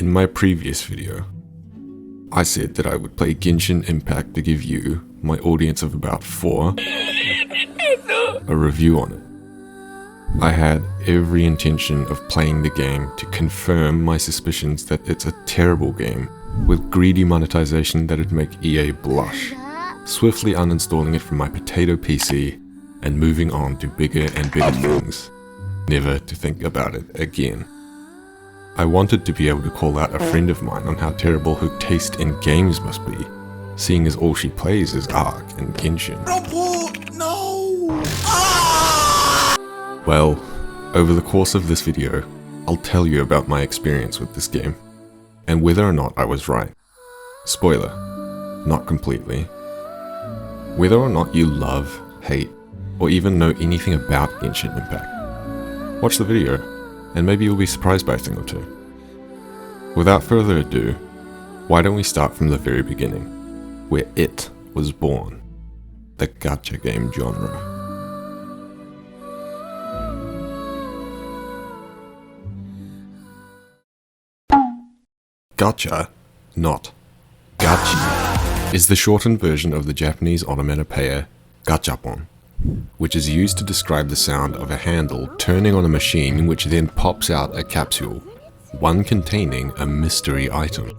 In my previous video, I said that I would play Genshin Impact to give you, my audience of about 4, a review on it. I had every intention of playing the game to confirm my suspicions that it's a terrible game with greedy monetization that'd make EA blush, swiftly uninstalling it from my potato PC and moving on to bigger and bigger things, never to think about it again. I wanted to be able to call out a friend of mine on how terrible her taste in games must be, seeing as all she plays is Ark and Genshin. No! Well, over the course of this video, I'll tell you about my experience with this game, and whether or not I was right. Spoiler, not completely. Whether or not you love, hate, or even know anything about Genshin Impact. Watch the video, and maybe you'll be surprised by a thing or two. Without further ado, why don't we start from the very beginning, where it was born, the gacha game genre. Gacha, not gachi, is the shortened version of the Japanese onomatopoeia gachapon, which is used to describe the sound of a handle turning on a machine which then pops out a capsule, one containing a mystery item.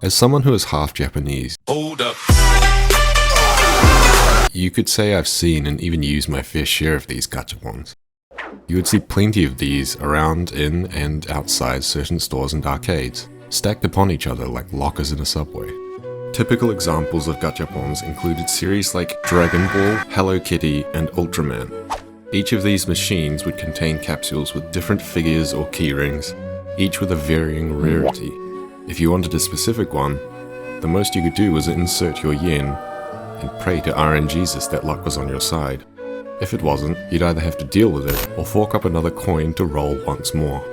As someone who is half Japanese, Hold up. you could say I've seen and even used my fair share of these gachapons. You would see plenty of these around, in, and outside certain stores and arcades, stacked upon each other like lockers in a subway. Typical examples of gachapons included series like Dragon Ball, Hello Kitty, and Ultraman. Each of these machines would contain capsules with different figures or keyrings, each with a varying rarity. If you wanted a specific one, the most you could do was insert your yen and pray to RNGesus that luck was on your side. If it wasn't, you'd either have to deal with it or fork up another coin to roll once more.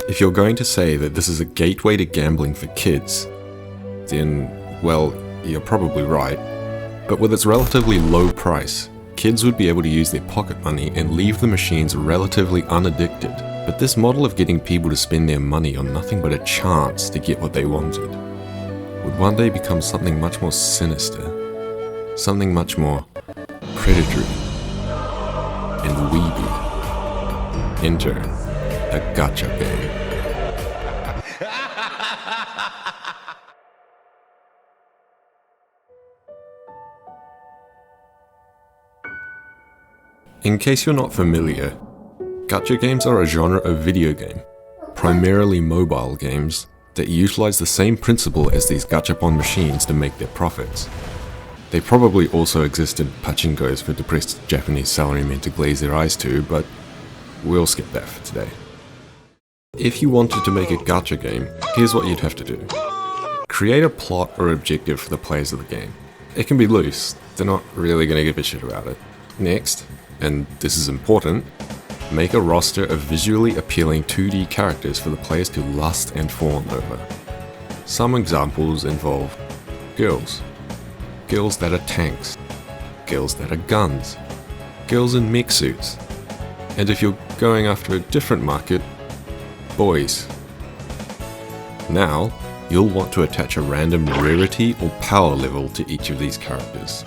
If you're going to say that this is a gateway to gambling for kids, then, well, you're probably right. But with its relatively low price, kids would be able to use their pocket money and leave the machines relatively unaddicted. But this model of getting people to spend their money on nothing but a chance to get what they wanted would one day become something much more sinister, something much more predatory and weeby. Enter a gacha game. In case you're not familiar, gacha games are a genre of video game, primarily mobile games, that utilize the same principle as these gachapon machines to make their profits. They probably also existed pachinkos for depressed Japanese salarymen to glaze their eyes to, but we'll skip that for today. If you wanted to make a gacha game, here's what you'd have to do. Create a plot or objective for the players of the game. It can be loose, they're not really going to give a shit about it. Next, and this is important, make a roster of visually appealing 2D characters for the players to lust and fawn over. Some examples involve girls that are tanks, girls that are guns, girls in mech suits, and if you're going after a different market, boys. Now, you'll want to attach a random rarity or power level to each of these characters.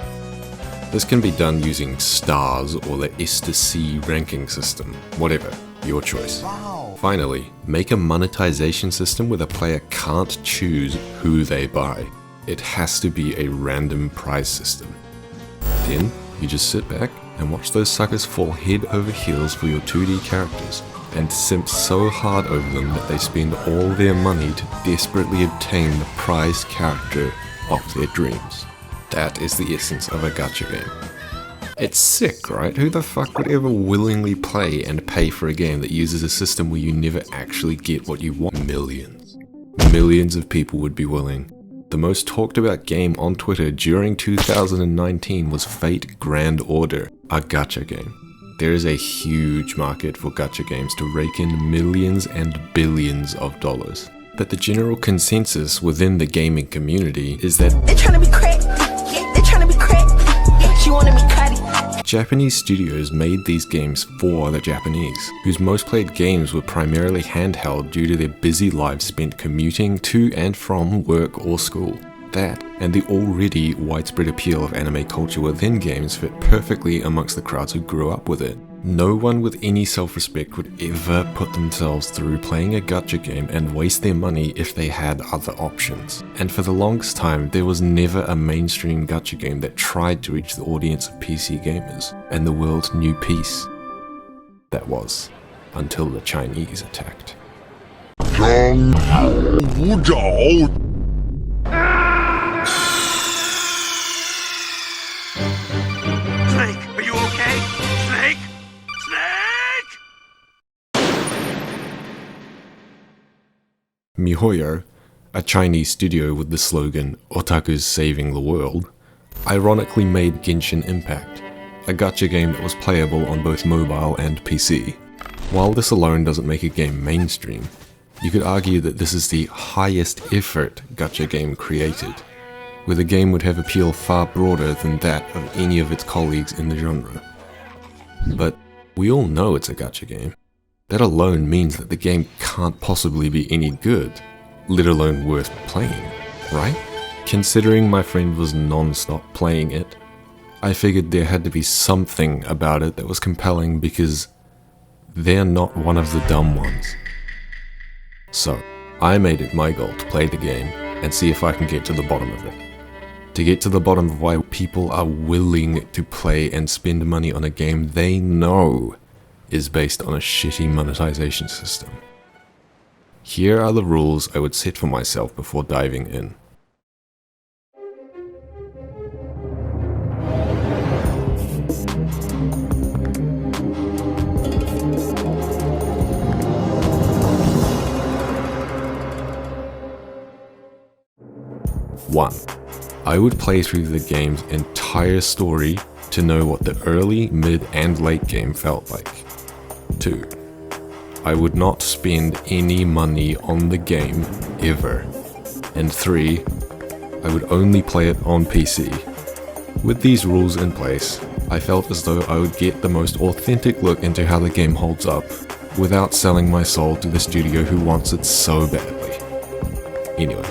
This can be done using stars or the S to C ranking system, whatever, your choice. Wow. Finally, make a monetization system where the player can't choose who they buy. It has to be a random prize system. Then, you just sit back and watch those suckers fall head over heels for your 2D characters, and simp so hard over them that they spend all their money to desperately obtain the prize character of their dreams. That is the essence of a gacha game. It's sick, right? Who the fuck would ever willingly play and pay for a game that uses a system where you never actually get what you want? Millions. Millions of people would be willing. The most talked about game on Twitter during 2019 was Fate Grand Order, a gacha game. There is a huge market for gacha games to rake in millions and billions of dollars. But the general consensus within the gaming community is that they're trying to be cracked. They're trying to be cracked. She wanted me cutty. Japanese studios made these games for the Japanese, whose most played games were primarily handheld due to their busy lives spent commuting to and from work or school. That, and the already widespread appeal of anime culture within games, fit perfectly amongst the crowds who grew up with it. No one with any self-respect would ever put themselves through playing a gacha game and waste their money if they had other options. And for the longest time, there was never a mainstream gacha game that tried to reach the audience of PC gamers, and the world knew peace. That was, until the Chinese attacked. Snake, are you okay? Snake? Snake! MiHoYo, a Chinese studio with the slogan "Otakus saving the world," ironically made Genshin Impact, a gacha game that was playable on both mobile and PC. While this alone doesn't make a game mainstream, you could argue that this is the highest effort gacha game created, where the game would have appeal far broader than that of any of its colleagues in the genre. But we all know it's a gacha game. That alone means that the game can't possibly be any good, let alone worth playing, right? Considering my friend was non-stop playing it, I figured there had to be something about it that was compelling because they're not one of the dumb ones. So, I made it my goal to play the game and see if I can get to the bottom of it. To get to the bottom of why people are willing to play and spend money on a game they know is based on a shitty monetization system. Here are the rules I would set for myself before diving in. One, I would play through the game's entire story to know what the early, mid, and late game felt like. 2. I would not spend any money on the game ever. And 3. I would only play it on PC. With these rules in place, I felt as though I would get the most authentic look into how the game holds up, without selling my soul to the studio who wants it so badly. Anyway,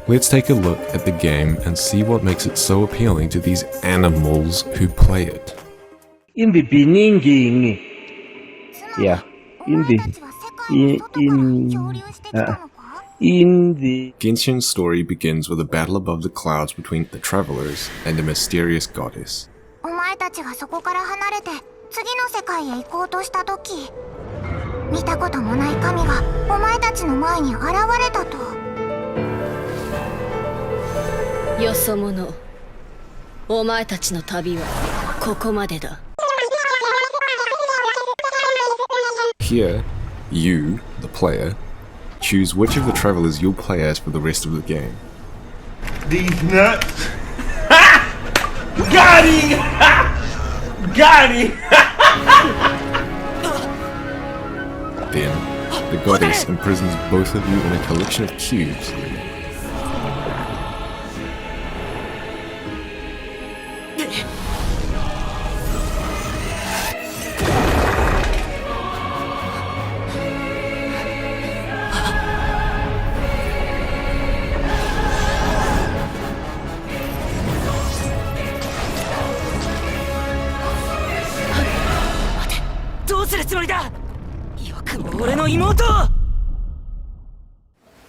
let's take a look at the game and see what makes it so appealing to these animals who play it. In the beginning, in the Genshin's story begins with a battle above the clouds between the travelers and a mysterious goddess. お前たちがそこから離れて次の世界へ行こうとしたとき、見たこともない神がお前たちの前に現れたと。よそ者、お前たちの旅はここまでだ。Here, you, the player, choose which of the travelers you'll play as for the rest of the game. These nuts. Got him! Got him! Then, the goddess imprisons both of you in a collection of cubes.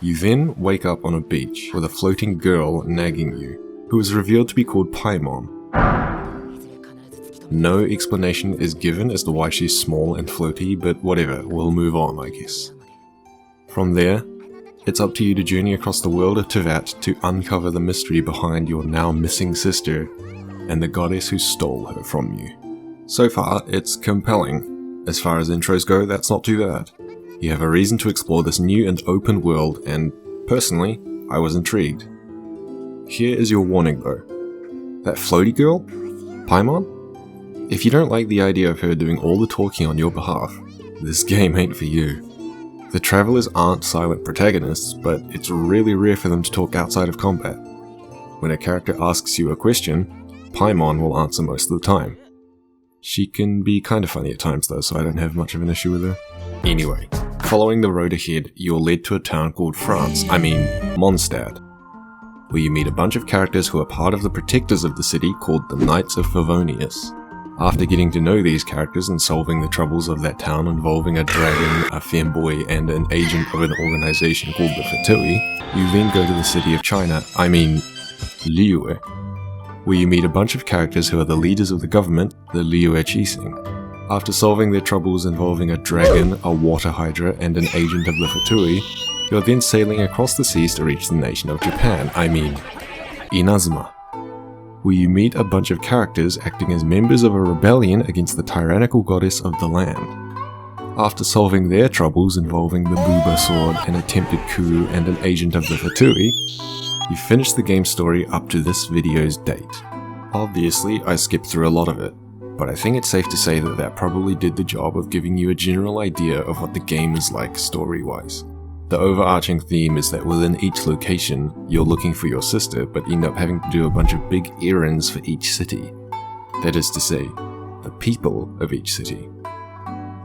You then wake up on a beach with a floating girl nagging you, who is revealed to be called Paimon. No explanation is given as to why she's small and floaty, but whatever, we'll move on, I guess. From there, it's up to you to journey across the world of Teyvat to uncover the mystery behind your now missing sister and the goddess who stole her from you. So far, it's compelling. As far as intros go, that's not too bad. You have a reason to explore this new and open world, and personally, I was intrigued. Here is your warning though. That floaty girl? Paimon? If you don't like the idea of her doing all the talking on your behalf, this game ain't for you. The travelers aren't silent protagonists, but it's really rare for them to talk outside of combat. When a character asks you a question, Paimon will answer most of the time. She can be kinda funny at times though, so I don't have much of an issue with her. Anyway, following the road ahead, you're led to a town called Mondstadt, where you meet a bunch of characters who are part of the protectors of the city called the Knights of Favonius. After getting to know these characters and solving the troubles of that town involving a dragon, a femboy, and an agent of an organization called the Fatui, you then go to the city of Liyue, where you meet a bunch of characters who are the leaders of the government, the Liyue Chising. After solving their troubles involving a dragon, a water hydra, and an agent of the Fatui, you're then sailing across the seas to reach the nation of Japan, Inazuma, where you meet a bunch of characters acting as members of a rebellion against the tyrannical goddess of the land. After solving their troubles involving the Booba sword, an attempted coup, and an agent of the Fatui, you finish the game story up to this video's date. Obviously, I skipped through a lot of it, but I think it's safe to say that that probably did the job of giving you a general idea of what the game is like story-wise. The overarching theme is that within each location, you're looking for your sister, but end up having to do a bunch of big errands for each city. That is to say, the people of each city.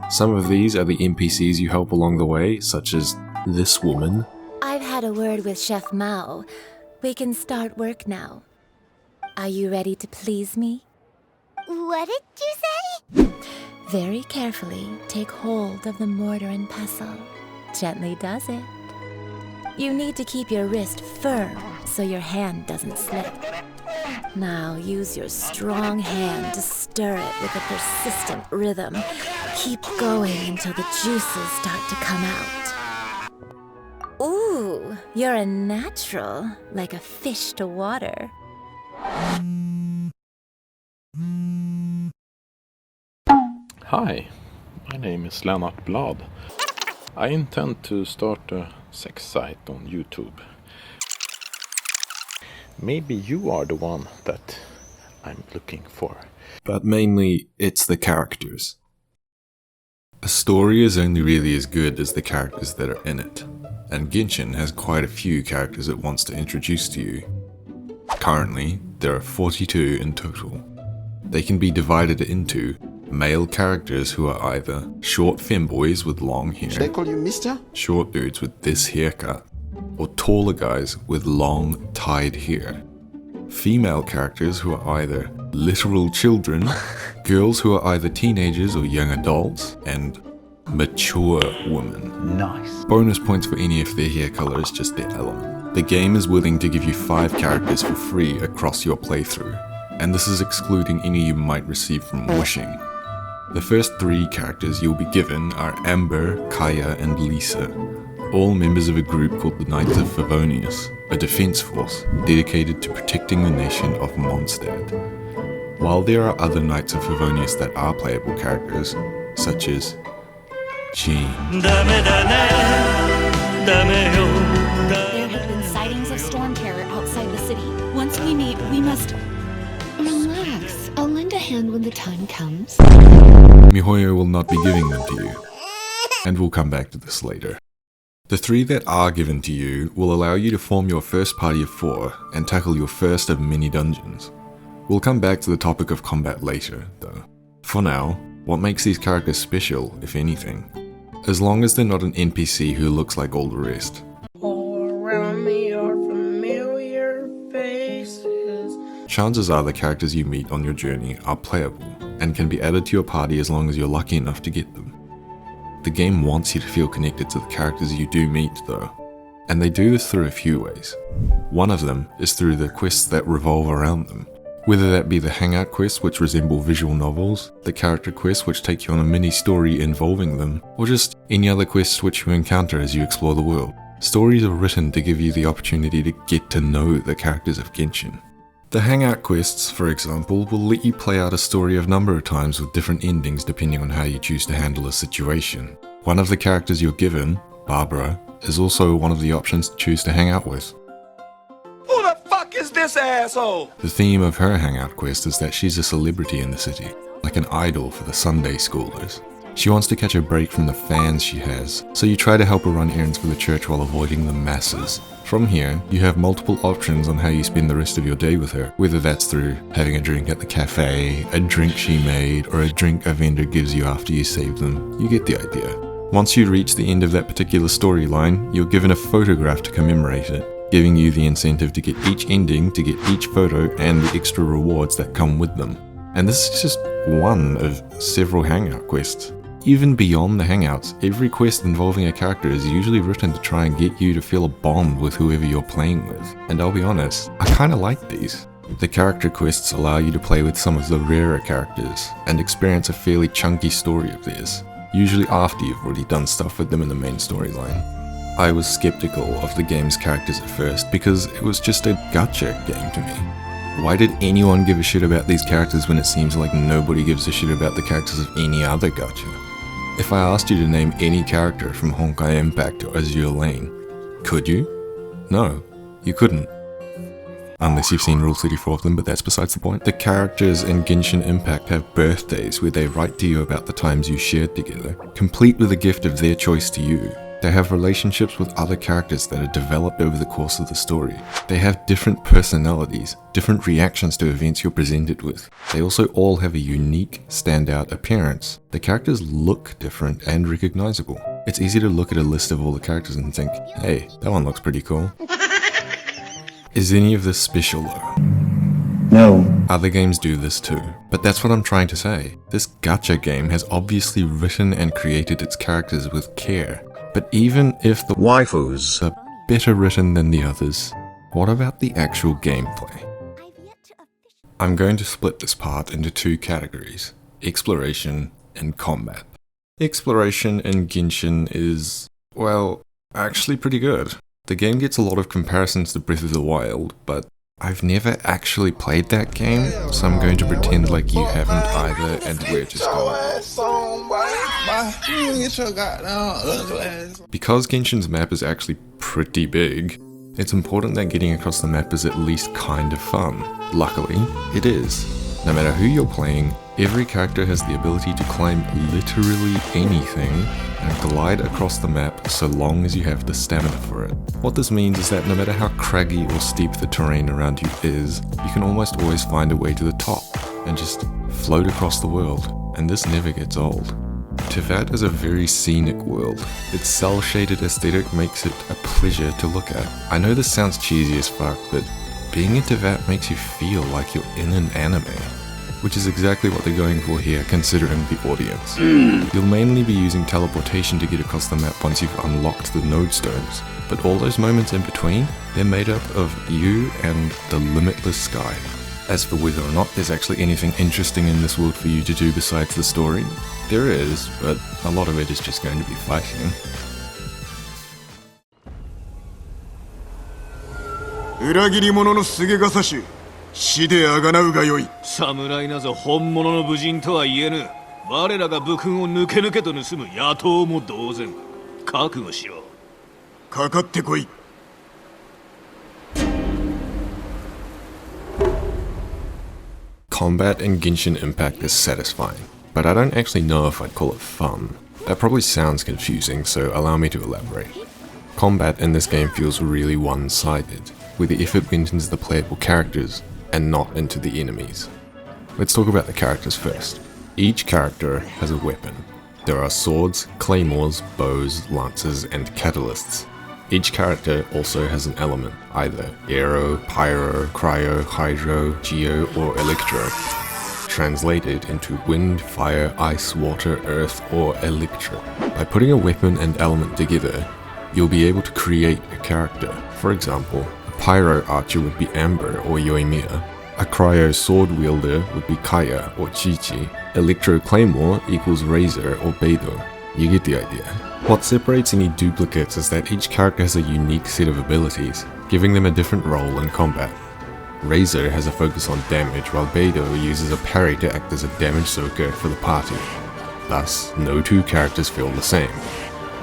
Some of these are the NPCs you help along the way, such as this woman. I've had a word with Chef Mao. We can start work now. Are you ready to please me? What did you say? Very carefully, take hold of the mortar and pestle. Gently does it. You need to keep your wrist firm so your hand doesn't slip. Now use your strong hand to stir it with a persistent rhythm. Keep going until the juices start to come out. Ooh, you're a natural, like a fish to water. Hi, my name is Lennart Blad. I intend to start a sex site on YouTube. Maybe you are the one that I'm looking for. But mainly, it's the characters. A story is only really as good as the characters that are in it, and Genshin has quite a few characters it wants to introduce to you. Currently, there are 42 in total. They can be divided into male characters who are either short femboys with long hair, should I call you mister? Short dudes with this haircut, or taller guys with long tied hair. Female characters who are either literal children, girls who are either teenagers or young adults, and mature women. Nice. Bonus points for any if their hair color is just their element. The game is willing to give you 5 characters for free across your playthrough, and this is excluding any you might receive from wishing. The first 3 characters you'll be given are Amber, Kaya, and Lisa, all members of a group called the Knights of Favonius, a defense force dedicated to protecting the nation of Mondstadt. While there are other Knights of Favonius that are playable characters, such as Jean. There have been sightings of storm terror outside the city. Once we meet, we must... Relax. I'll lend a hand when the time comes. Mihoyo will not be giving them to you, and we'll come back to this later. The 3 that are given to you will allow you to form your first party of 4 and tackle your first of many dungeons. We'll come back to the topic of combat later, though. For now, what makes these characters special, if anything? As long as they're not an NPC who looks like all the rest. All around me are familiar faces. Chances are the characters you meet on your journey are playable, and can be added to your party as long as you're lucky enough to get them. The game wants you to feel connected to the characters you do meet though, and they do this through a few ways. One of them is through the quests that revolve around them, whether that be the hangout quests which resemble visual novels, the character quests which take you on a mini story involving them, or just any other quests which you encounter as you explore the world. Stories are written to give you the opportunity to get to know the characters of Genshin. The hangout quests, for example, will let you play out a story a number of times with different endings depending on how you choose to handle a situation. One of the characters you're given, Barbara, is also one of the options to choose to hang out with. Who the fuck is this asshole? The theme of her hangout quest is that she's a celebrity in the city, like an idol for the Sunday schoolers. She wants to catch a break from the fans she has, so you try to help her run errands for the church while avoiding the masses. From here, you have multiple options on how you spend the rest of your day with her, whether that's through having a drink at the cafe, a drink she made, or a drink a vendor gives you after you save them. You get the idea. Once you reach the end of that particular storyline, you're given a photograph to commemorate it, giving you the incentive to get each ending, to get each photo, and the extra rewards that come with them. And this is just one of several hangout quests. Even beyond the hangouts, every quest involving a character is usually written to try and get you to feel a bond with whoever you're playing with. And I'll be honest, I kinda like these. The character quests allow you to play with some of the rarer characters, and experience a fairly chunky story of theirs, usually after you've already done stuff with them in the main storyline. I was skeptical of the game's characters at first because it was just a gacha game to me. Why did anyone give a shit about these characters when it seems like nobody gives a shit about the characters of any other gacha? If I asked you to name any character from Genshin Impact or Azure Lane, could you? No, you couldn't. Unless you've seen Rule 34 of them, but that's besides the point. The characters in Genshin Impact have birthdays where they write to you about the times you shared together, complete with a gift of their choice to you. They have relationships with other characters that are developed over the course of the story. They have different personalities, different reactions to events you're presented with. They also all have a unique, standout appearance. The characters look different and recognizable. It's easy to look at a list of all the characters and think, hey, that one looks pretty cool. Is any of this special though? No. Other games do this too, but that's what I'm trying to say. This gacha game has obviously written and created its characters with care. But even if the waifus are better written than the others, what about the actual gameplay? I'm going to split this part into two categories, exploration and combat. Exploration in Genshin is, well, actually pretty good. The game gets a lot of comparisons to Breath of the Wild, but I've never actually played that game, so I'm going to pretend like you haven't either, and we're just going. Because Genshin's map is actually pretty big, it's important that getting across the map is at least kind of fun. Luckily, it is. No matter who you're playing, every character has the ability to climb literally anything and glide across the map so long as you have the stamina for it. What this means is that no matter how craggy or steep the terrain around you is, you can almost always find a way to the top and just float across the world, and this never gets old. Teyvat is a very scenic world. Its cel-shaded aesthetic makes it a pleasure to look at. I know this sounds cheesy as fuck, but being in Teyvat makes you feel like you're in an anime, which is exactly what they're going for here considering the audience. You'll mainly be using teleportation to get across the map once you've unlocked the node stones, but all those moments in between, they're made up of you and the limitless sky. As for whether or not there's actually anything interesting in this world for you to do besides the story, there is, but a lot of it is just going to be fighting. 裏切り者のすげがさし、死であがなうがよい。侍なぞ本物の武人とは言えぬ。我らが武勲を抜け抜けと盗む野党も同然。覚悟しろ。かかってこい。Combat in Genshin Impact is satisfying, but I don't actually know if I'd call it fun. That probably sounds confusing, so allow me to elaborate. Combat in this game feels really one-sided, where the effort went into the playable characters and not into the enemies. Let's talk about the characters first. Each character has a weapon. There are swords, claymores, bows, lances, and catalysts. Each character also has an element, either aero, pyro, cryo, hydro, geo, or electro, translated into wind, fire, ice, water, earth, or electro. By putting a weapon and element together, you'll be able to create a character. For example, a pyro archer would be Amber or Yoimiya. A cryo sword wielder would be Kaya or Chi-Chi. Electro claymore equals Razor or Beidou. You get the idea. What separates any duplicates is that each character has a unique set of abilities, giving them a different role in combat. Razor has a focus on damage, while Beidou uses a parry to act as a damage soaker for the party. Thus, no two characters feel the same.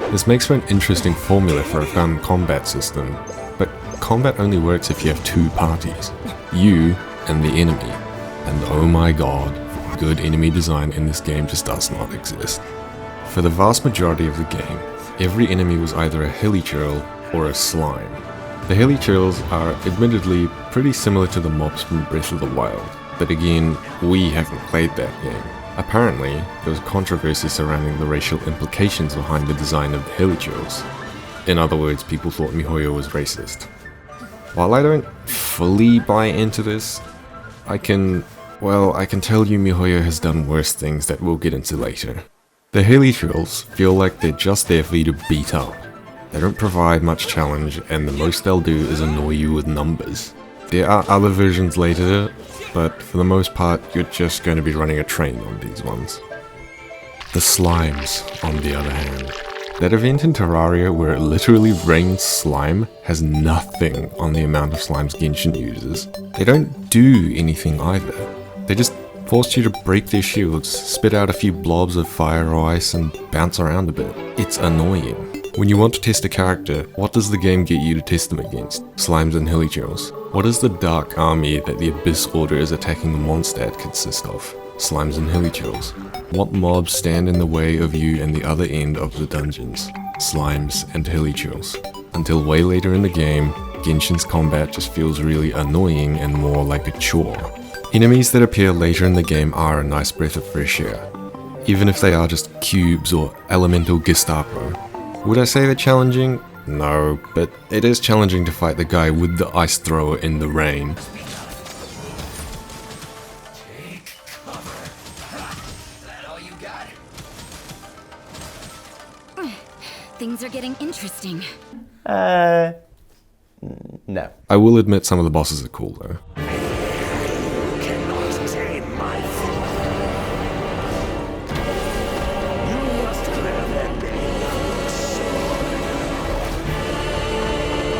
This makes for an interesting formula for a fun combat system, but combat only works if you have two parties, you and the enemy. And oh my god, good enemy design in this game just does not exist. For the vast majority of the game, every enemy was either a hilichurl or a slime. The hilichurls are admittedly pretty similar to the mobs from Breath of the Wild, but again, we haven't played that game. Apparently, there was controversy surrounding the racial implications behind the design of the hilichurls. In other words, people thought MiHoYo was racist. While I don't fully buy into this, I can tell you MiHoYo has done worse things that we'll get into later. The hilichurls feel like they're just there for you to beat up. They don't provide much challenge, and the most they'll do is annoy you with numbers. There are other versions later, but for the most part, you're just going to be running a train on these ones. The slimes, on the other hand. That event in Terraria where it literally rains slime has nothing on the amount of slimes Genshin uses. They don't do anything either. They just force you to break their shields, spit out a few blobs of fire or ice, and bounce around a bit. It's annoying. When you want to test a character, what does the game get you to test them against? Slimes and hilichurls. What is the dark army that the Abyss Order is attacking the Mondstadt consist of? Slimes and hilichurls. What mobs stand in the way of you and the other end of the dungeons? Slimes and hilichurls. Until way later in the game, Genshin's combat just feels really annoying and more like a chore. Enemies that appear later in the game are a nice breath of fresh air, even if they are just cubes or elemental Gestapo. Would I say they're challenging? No, but it is challenging to fight the guy with the ice thrower in the rain. Things are getting interesting. No. I will admit some of the bosses are cool though.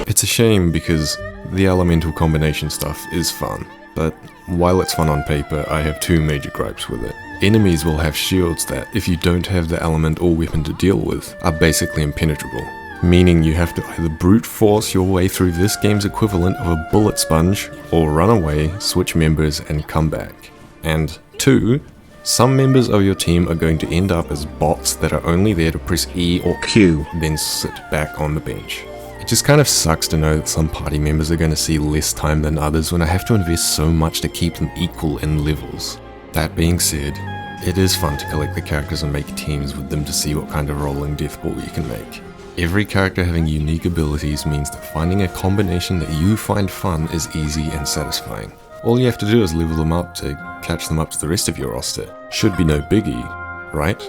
It's a shame because the elemental combination stuff is fun, but while it's fun on paper, I have two major gripes with it. Enemies will have shields that, if you don't have the element or weapon to deal with, are basically impenetrable, meaning you have to either brute force your way through this game's equivalent of a bullet sponge, or run away, switch members, and come back. And 2, some members of your team are going to end up as bots that are only there to press E or Q, then sit back on the bench. It just kind of sucks to know that some party members are going to see less time than others when I have to invest so much to keep them equal in levels. That being said, it is fun to collect the characters and make teams with them to see what kind of rolling death ball you can make. Every character having unique abilities means that finding a combination that you find fun is easy and satisfying. All you have to do is level them up to catch them up to the rest of your roster. Should be no biggie, right?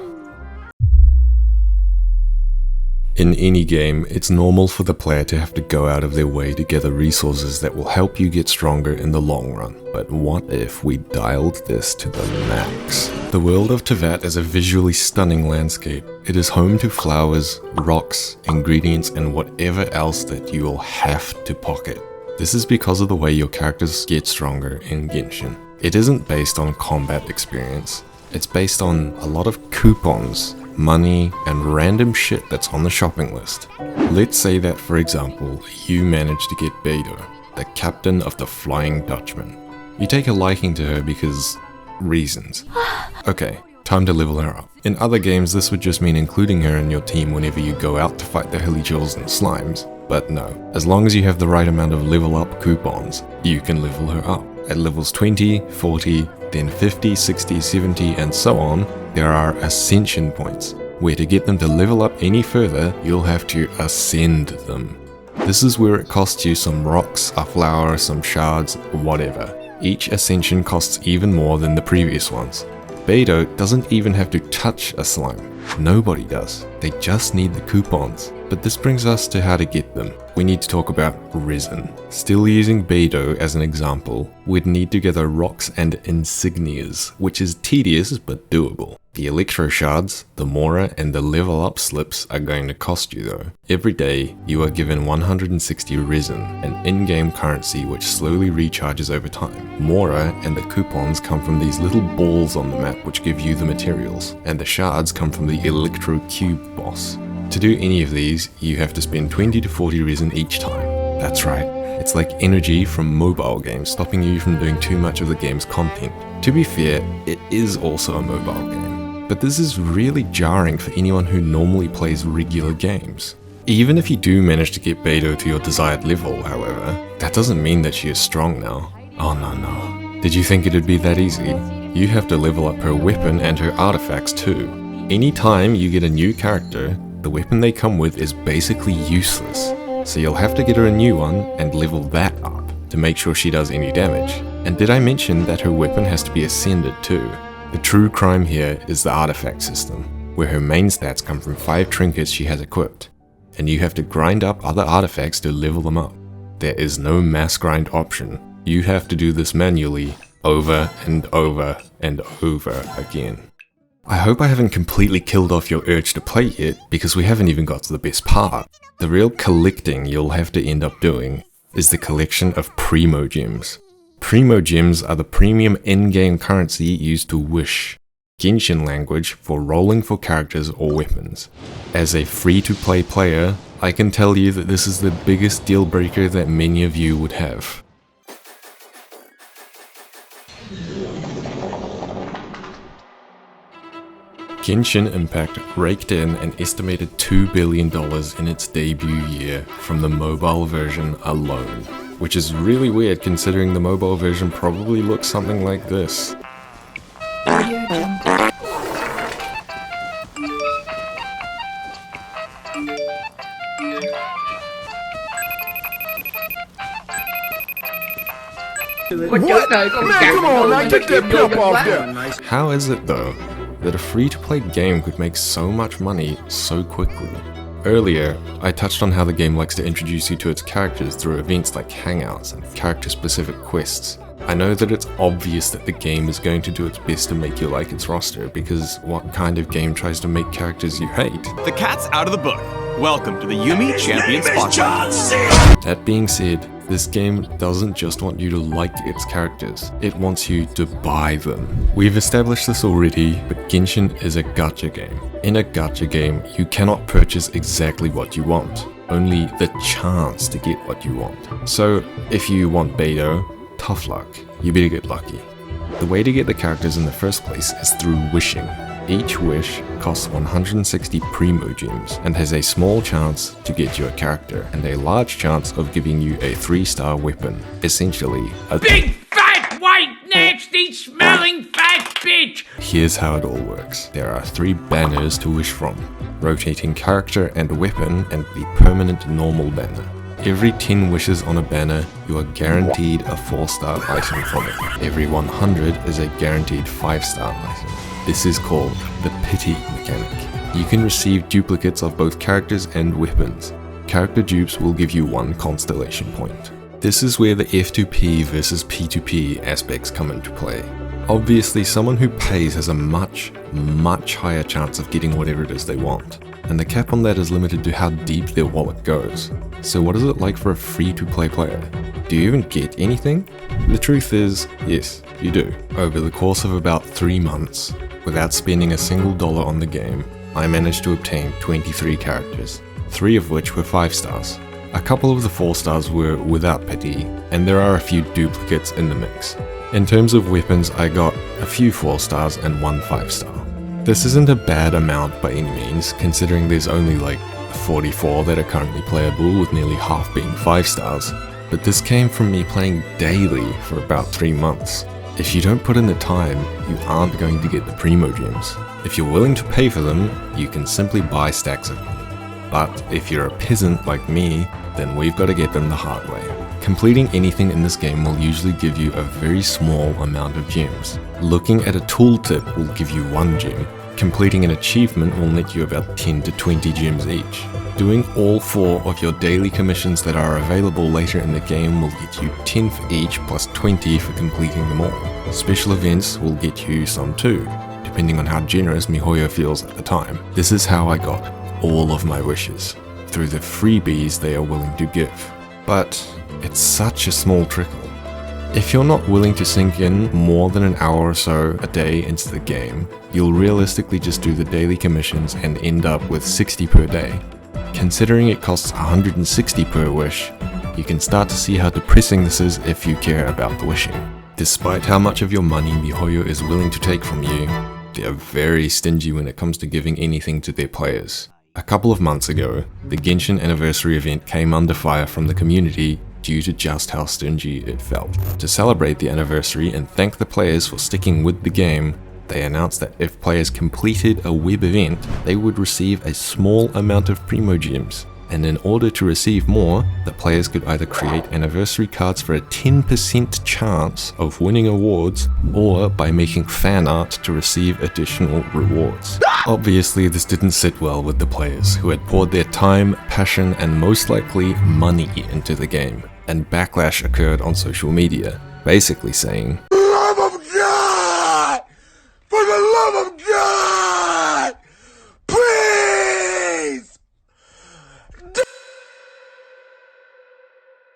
In any game, it's normal for the player to have to go out of their way to gather resources that will help you get stronger in the long run. But what if we dialed this to the max? The world of Teyvat is a visually stunning landscape. It is home to flowers, rocks, ingredients, and whatever else that you will have to pocket. This is because of the way your characters get stronger in Genshin. It isn't based on combat experience. It's based on a lot of coupons, money, and random shit that's on the shopping list. Let's say that, for example, you manage to get Beidou, the captain of the Flying Dutchman. You take a liking to her because reasons. Okay, time to level her up. In other games, this would just mean including her in your team whenever you go out to fight the hilichurls and slimes. But no, as long as you have the right amount of level up coupons, you can level her up. At levels 20, 40, then 50, 60, 70, and so on, there are ascension points, where to get them to level up any further, you'll have to ascend them. This is where it costs you some rocks, a flower, some shards, whatever. Each ascension costs even more than the previous ones. Beidou doesn't even have to touch a slime. Nobody does. They just need the coupons. But this brings us to how to get them. We need to talk about resin. Still using Beidou as an example, we'd need to gather rocks and insignias, which is tedious but doable. The electro shards, the mora, and the level up slips are going to cost you though. Every day, you are given 160 resin, an in-game currency which slowly recharges over time. Mora and the coupons come from these little balls on the map which give you the materials, and the shards come from the electro cube boss. To do any of these, you have to spend 20 to 40 resin each time. That's right, it's like energy from mobile games, stopping you from doing too much of the game's content. To be fair, it is also a mobile game, but this is really jarring for anyone who normally plays regular games. Even if you do manage to get Beidou to your desired level, however, that doesn't mean that she is strong now. Oh no. Did you think it'd be that easy? You have to level up her weapon and her artifacts too. Anytime you get a new character, the weapon they come with is basically useless. So you'll have to get her a new one and level that up to make sure she does any damage. And did I mention that her weapon has to be ascended too? The true crime here is the artifact system, where her main stats come from 5 trinkets she has equipped, and you have to grind up other artifacts to level them up. There is no mass grind option. You have to do this manually over and over and over again. I hope I haven't completely killed off your urge to play yet, because we haven't even got to the best part. The real collecting you'll have to end up doing is the collection of Primo Gems. Primo Gems are the premium in-game currency used to wish, Genshin language for rolling for characters or weapons. As a free-to-play player, I can tell you that this is the biggest deal breaker that many of you would have. Genshin Impact raked in an estimated $2 billion in its debut year from the mobile version alone, which is really weird considering the mobile version probably looks something like this. What? Man, come on, now get that pimp off there. How is it though, that a free-to-play game could make so much money so quickly? Earlier, I touched on how the game likes to introduce you to its characters through events like hangouts and character-specific quests. I know that it's obvious that the game is going to do its best to make you like its roster, because what kind of game tries to make characters you hate? The cat's out of the book. Welcome to the Yumi Champion Spotlight. That being said, this game doesn't just want you to like its characters, it wants you to buy them. We've established this already, but Genshin is a gacha game. In a gacha game, you cannot purchase exactly what you want, only the chance to get what you want. So, if you want Beidou, tough luck, you better get lucky. The way to get the characters in the first place is through wishing. Each wish costs 160 Primo Gems and has a small chance to get you a character and a large chance of giving you a 3-star weapon, essentially a Big, fat, white, nasty, smelling fat bitch! Here's how it all works. There are 3 banners to wish from: rotating character and weapon, and the permanent normal banner. Every 10 wishes on a banner, you are guaranteed a 4-star item from it. Every 100 is a guaranteed 5-star item. This is called the pity mechanic. You can receive duplicates of both characters and weapons. Character dupes will give you 1 constellation point. This is where the F2P versus P2P aspects come into play. Obviously, someone who pays has a much higher chance of getting whatever it is they want, and the cap on that is limited to how deep their wallet goes. So what is it like for a free-to-play player? Do you even get anything? The truth is, yes, you do. Over the course of about 3 months, without spending a single dollar on the game, I managed to obtain 23 characters, 3 of which were 5 stars. A couple of the 4 stars were without pity, and there are a few duplicates in the mix. In terms of weapons, I got a few 4 stars and 1 5-star. This isn't a bad amount by any means, considering there's only like 44 that are currently playable, with nearly half being 5 stars. But this came from me playing daily for about 3 months. If you don't put in the time, you aren't going to get the Primo Gems. If you're willing to pay for them, you can simply buy stacks of them. But if you're a peasant like me, then we've got to get them the hard way. Completing anything in this game will usually give you a very small amount of gems. Looking at a tooltip will give you 1 gem. Completing an achievement will net you about 10 to 20 gems each. Doing all 4 of your daily commissions that are available later in the game will get you 10 for each plus 20 for completing them all. Special events will get you some too, depending on how generous MiHoYo feels at the time. This is how I got all of my wishes, through the freebies they are willing to give. But it's such a small trickle. If you're not willing to sink in more than an hour or so a day into the game, you'll realistically just do the daily commissions and end up with 60 per day. Considering it costs 160 per wish, you can start to see how depressing this is if you care about the wishing. Despite how much of your money MiHoYo is willing to take from you, They are very stingy when it comes to giving anything to their players. A couple of months ago, the Genshin Anniversary event came under fire from the community due to just how stingy it felt. To celebrate the anniversary and thank the players for sticking with the game, they announced that if players completed a web event, they would receive a small amount of Primo Gems. And in order to receive more, the players could either create anniversary cards for a 10% chance of winning awards, or by making fan art to receive additional rewards. Obviously, this didn't sit well with the players, who had poured their time, passion, and most likely money into the game. And backlash occurred on social media, basically saying, "For the love of God! For the love of God! Please!"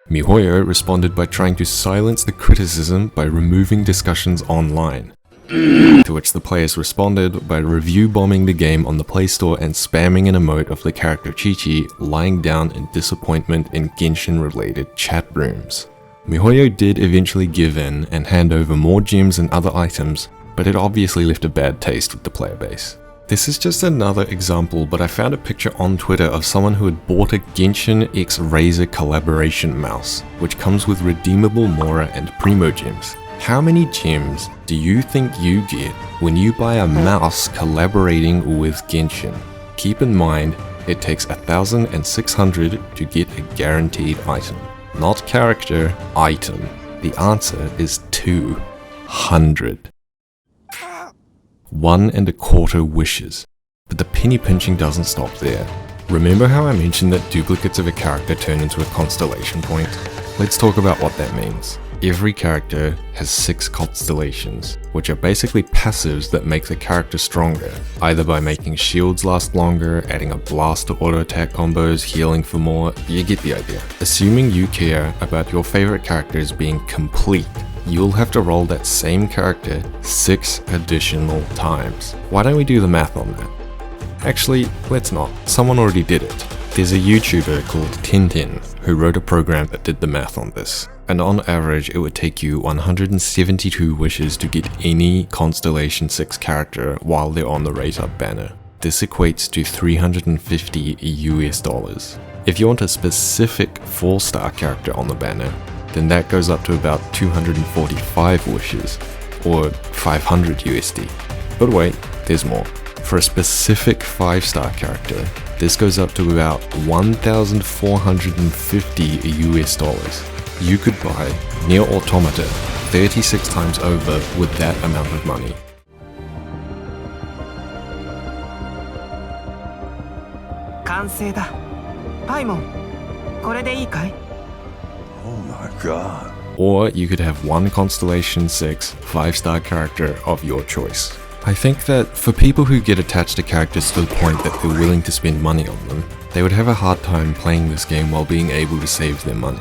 MiHoYo responded by trying to silence the criticism by removing discussions online. To which the players responded by review bombing the game on the Play Store and spamming an emote of the character Chi-Chi lying down in disappointment in Genshin related chat rooms. MiHoYo did eventually give in and hand over more gems and other items, but it obviously left a bad taste with the player base. This is just another example, but I found a picture on Twitter of someone who had bought a Genshin X Razer collaboration mouse, which comes with redeemable Mora and Primo Gems. How many gems do you think you get when you buy a mouse collaborating with Genshin? Keep in mind, it takes 1,600 to get a guaranteed item. Not character, item. The answer is 200. 1.25 wishes. But the penny pinching doesn't stop there. Remember how I mentioned that duplicates of a character turn into a constellation point? Let's talk about what that means. Every character has 6 constellations, which are basically passives that make the character stronger, either by making shields last longer, adding a blast to auto attack combos, healing for more, you get the idea. Assuming you care about your favorite characters being complete, you'll have to roll that same character 6 additional times. Why don't we do the math on that? Actually, let's not. Someone already did it. There's a YouTuber called Tintin who wrote a program that did the math on this. And on average, it would take you 172 wishes to get any Constellation 6 character while they're on the Rate Up banner. This equates to $350 US. If you want a specific 4-star character on the banner, then that goes up to about 245 wishes, or 500 USD. But wait, there's more. For a specific 5-star character, this goes up to about 1,450 US. You could buy Nier Automata 36 times over with that amount of money. Oh my god. Or you could have one Constellation 6 5-star character of your choice. I think that for people who get attached to characters to the point that they're willing to spend money on them, they would have a hard time playing this game while being able to save their money.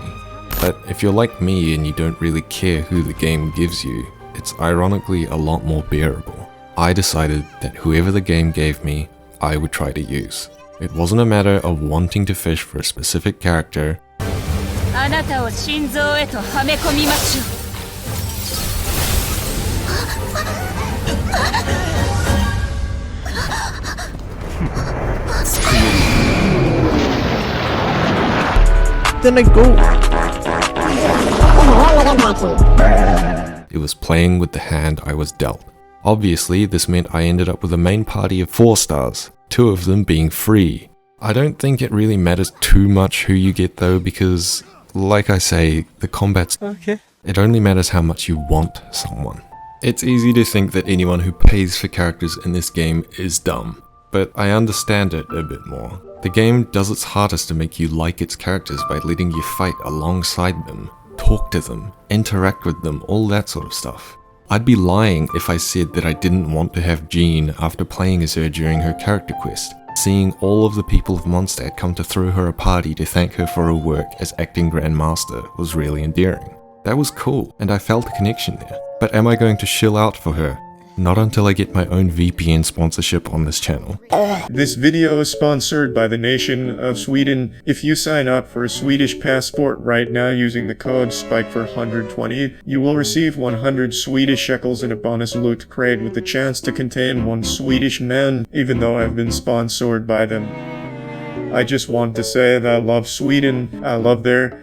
But if you're like me and you don't really care who the game gives you, it's ironically a lot more bearable. I decided that whoever the game gave me, I would try to use. It wasn't a matter of wanting to fish for a specific character. Then I go. It was playing with the hand I was dealt. Obviously, this meant I ended up with a main party of 4 stars, 2 of them being free. I don't think it really matters too much who you get though, because, like I say, the combat's okay. It only matters how much you want someone. It's easy to think that anyone who pays for characters in this game is dumb, but I understand it a bit more. The game does its hardest to make you like its characters by letting you fight alongside them, talk to them, interact with them, all that sort of stuff. I'd be lying if I said that I didn't want to have Jean after playing as her during her character quest. Seeing all of the people of Mondstadt come to throw her a party to thank her for her work as acting Grandmaster was really endearing. That was cool, and I felt a connection there. But am I going to shill out for her? Not until I get my own VPN sponsorship on this channel. This video is sponsored by the nation of Sweden. If you sign up for a Swedish passport right now using the code SPIKE4120, you will receive 100 Swedish shekels in a bonus loot crate with the chance to contain 1 Swedish man, even though I've been sponsored by them. I just want to say that I love Sweden. I love their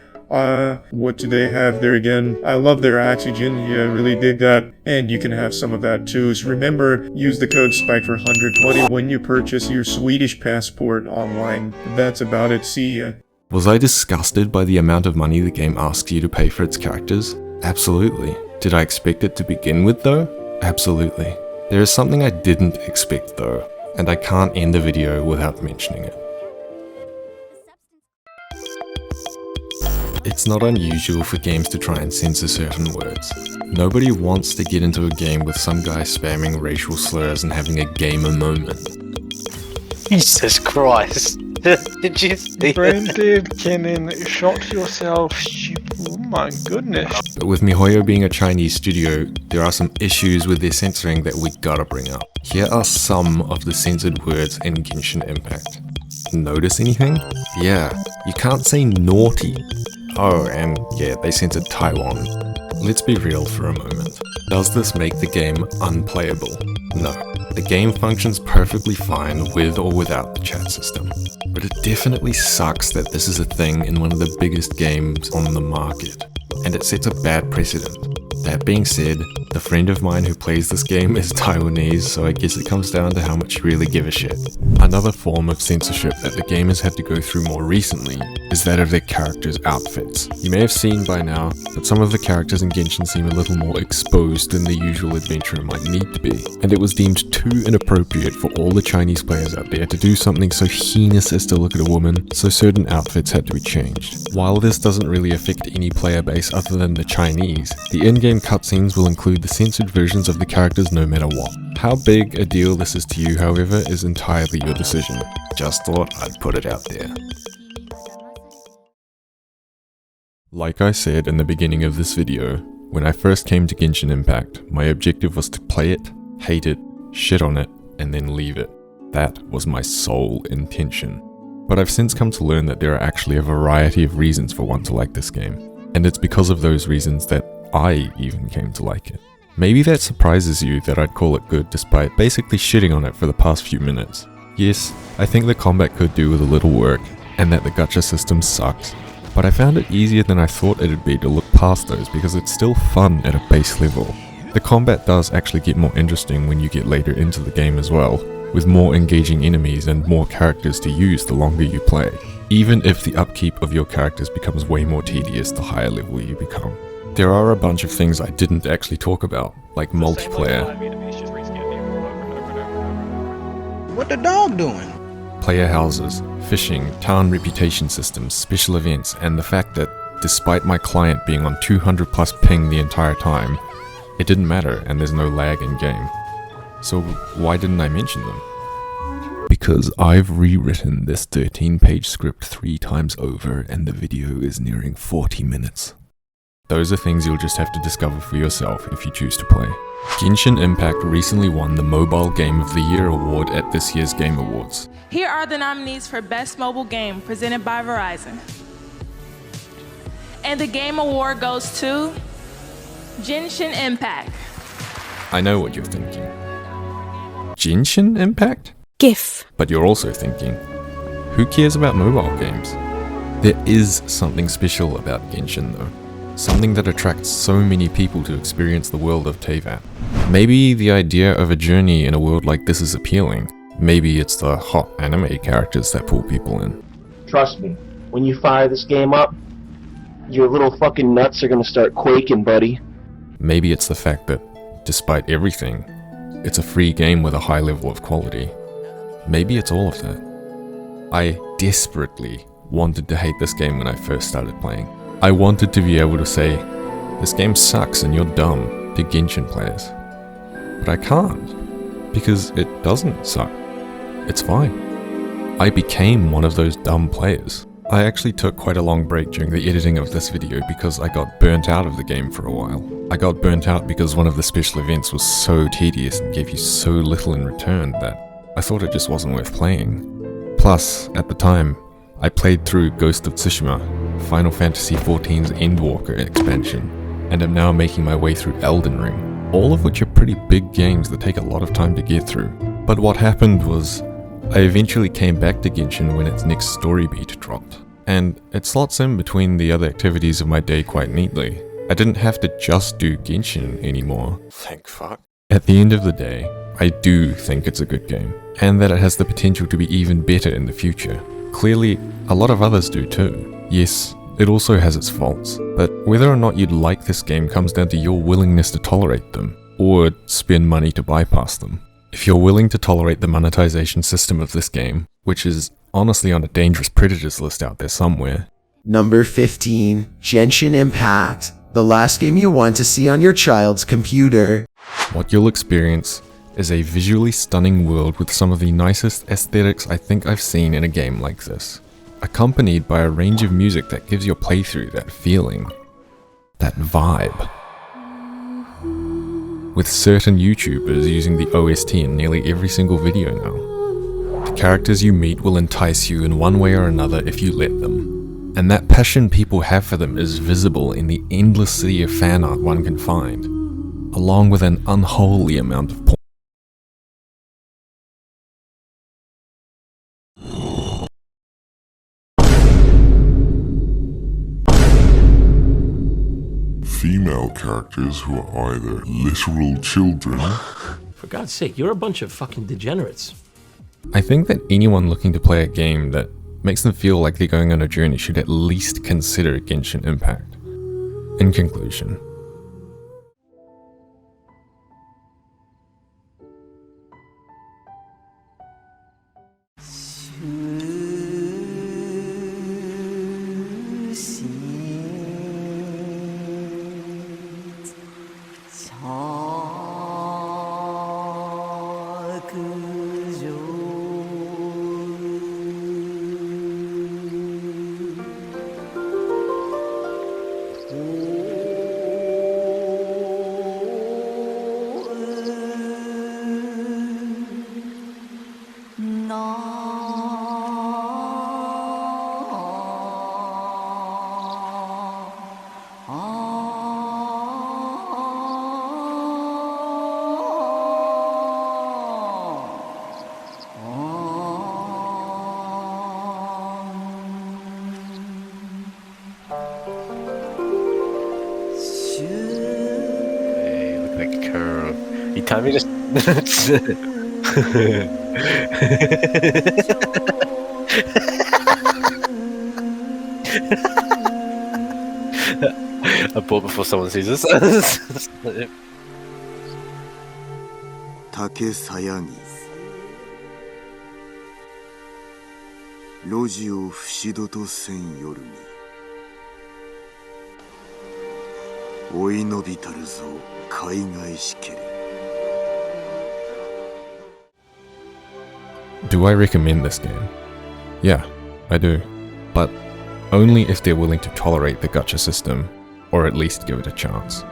what do they have there again? I love their oxygen. Yeah, I really dig that. And you can have some of that too. So remember, use the code SPIKE4120 when you purchase your Swedish passport online. That's about it. See ya. Was I disgusted by the amount of money the game asks you to pay for its characters? Absolutely. Did I expect it to begin with though? Absolutely. There is something I didn't expect though, and I can't end the video without mentioning it. It's not unusual for games to try and censor certain words. Nobody wants to get into a game with some guy spamming racial slurs and having a gamer moment. Jesus Christ. Did you see Brain dead, Kenan. Shot yourself. Oh my goodness. But with MiHoYo being a Chinese studio, there are some issues with their censoring that we gotta bring up. Here are some of the censored words in Genshin Impact. Notice anything? Yeah, you can't say naughty. Oh, and yeah, they censored Taiwan. Let's be real for a moment. Does this make the game unplayable? No. The game functions perfectly fine with or without the chat system. But it definitely sucks that this is a thing in one of the biggest games on the market, and it sets a bad precedent. That being said, the friend of mine who plays this game is Taiwanese, so I guess it comes down to how much you really give a shit. Another form of censorship that the game has had to go through more recently is that of their characters' outfits. You may have seen by now that some of the characters in Genshin seem a little more exposed than the usual adventurer might need to be, and it was deemed too inappropriate for all the Chinese players out there to do something so heinous as to look at a woman, so certain outfits had to be changed. While this doesn't really affect any player base other than the Chinese, the in-game cutscenes will include the censored versions of the characters no matter what. How big a deal this is to you, however, is entirely your decision. Just thought I'd put it out there. Like I said in the beginning of this video, when I first came to Genshin Impact, my objective was to play it, hate it, shit on it, and then leave it. That was my sole intention. But I've since come to learn that there are actually a variety of reasons for one to like this game, and it's because of those reasons that I even came to like it. Maybe that surprises you that I'd call it good despite basically shitting on it for the past few minutes. Yes, I think the combat could do with a little work, and that the gacha system sucks, but I found it easier than I thought it'd be to look past those because it's still fun at a base level. The combat does actually get more interesting when you get later into the game as well, with more engaging enemies and more characters to use the longer you play, even if the upkeep of your characters becomes way more tedious the higher level you become. There are a bunch of things I didn't actually talk about, like multiplayer. What the dog doing? Player houses, fishing, town reputation systems, special events, and the fact that, despite my client being on 200 plus ping the entire time, it didn't matter and there's no lag in game. So why didn't I mention them? Because I've rewritten this 13-page script 3 times over and the video is nearing 40 minutes. Those are things you'll just have to discover for yourself if you choose to play. Genshin Impact recently won the Mobile Game of the Year award at this year's Game Awards. Here are the nominees for Best Mobile Game presented by Verizon. And the Game Award goes to Genshin Impact. I know what you're thinking. Genshin Impact? GIF. But you're also thinking, who cares about mobile games? There is something special about Genshin though. Something that attracts so many people to experience the world of Teyvat. Maybe the idea of a journey in a world like this is appealing. Maybe it's the hot anime characters that pull people in. Trust me, when you fire this game up, your little fucking nuts are gonna start quaking, buddy. Maybe it's the fact that, despite everything, it's a free game with a high level of quality. Maybe it's all of that. I desperately wanted to hate this game when I first started playing. I wanted to be able to say, this game sucks and you're dumb, to Genshin players. But I can't, because it doesn't suck. It's fine. I became one of those dumb players. I actually took quite a long break during the editing of this video because I got burnt out of the game for a while. I got burnt out because one of the special events was so tedious and gave you so little in return that I thought it just wasn't worth playing. Plus, at the time, I played through Ghost of Tsushima, Final Fantasy XIV's Endwalker expansion, and am now making my way through Elden Ring, all of which are pretty big games that take a lot of time to get through. But what happened was, I eventually came back to Genshin when its next story beat dropped, and it slots in between the other activities of my day quite neatly. I didn't have to just do Genshin anymore, thank fuck. At the end of the day, I do think it's a good game, and that it has the potential to be even better in the future. Clearly, a lot of others do too. Yes, it also has its faults, but whether or not you'd like this game comes down to your willingness to tolerate them, or spend money to bypass them. If you're willing to tolerate the monetization system of this game, which is honestly on a dangerous predators list out there somewhere. Number 15, Genshin Impact, the last game you want to see on your child's computer. What you'll experience is a visually stunning world with some of the nicest aesthetics I think I've seen in a game like this, accompanied by a range of music that gives your playthrough that feeling, that vibe. With certain YouTubers using the OST in nearly every single video now. The characters you meet will entice you in one way or another if you let them, and that passion people have for them is visible in the endless sea of fan art one can find, along with an unholy amount of porn. Female characters who are either literal children. For God's sake, you're a bunch of fucking degenerates. I think that anyone looking to play a game that makes them feel like they're going on a journey should at least consider Genshin Impact. In conclusion, Time me just I bought before someone sees this. Take sayagi. 路地を不死どとせん夜に追い延びたるぞ海外しけれ do I recommend this game? Yeah, I do. But only if they're willing to tolerate the gacha system, or at least give it a chance.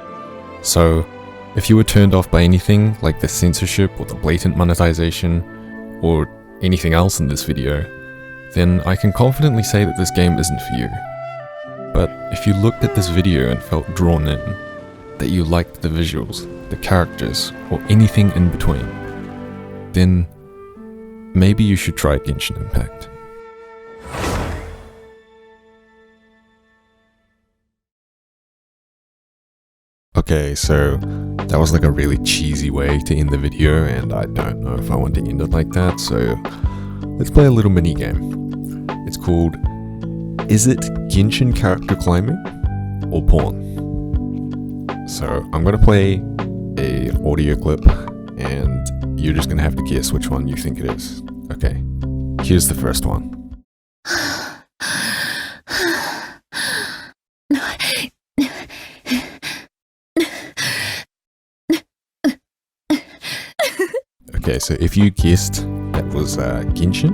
So, if you were turned off by anything like the censorship or the blatant monetization, or anything else in this video, then I can confidently say that this game isn't for you. But if you looked at this video and felt drawn in, that you liked the visuals, the characters, or anything in between, then maybe you should try Genshin Impact. Okay, so that was like a really cheesy way to end the video, and I don't know if I want to end it like that, so let's play a little mini game. It's called Is It Genshin Character Climbing or Porn? So I'm gonna play a audio clip, and you're just gonna have to guess which one you think it is. Okay, here's the first one. Okay, so if you guessed that was Genshin,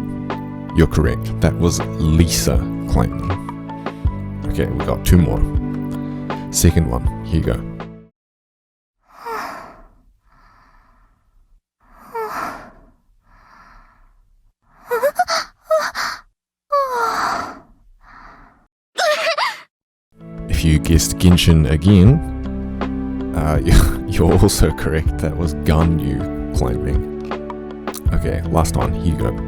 you're correct. That was Lisa claim them. Okay, we got 2 more. Second one, here you go. If you guessed Genshin again, you're also correct. That was Ganyu claiming. Okay, last one, here you go.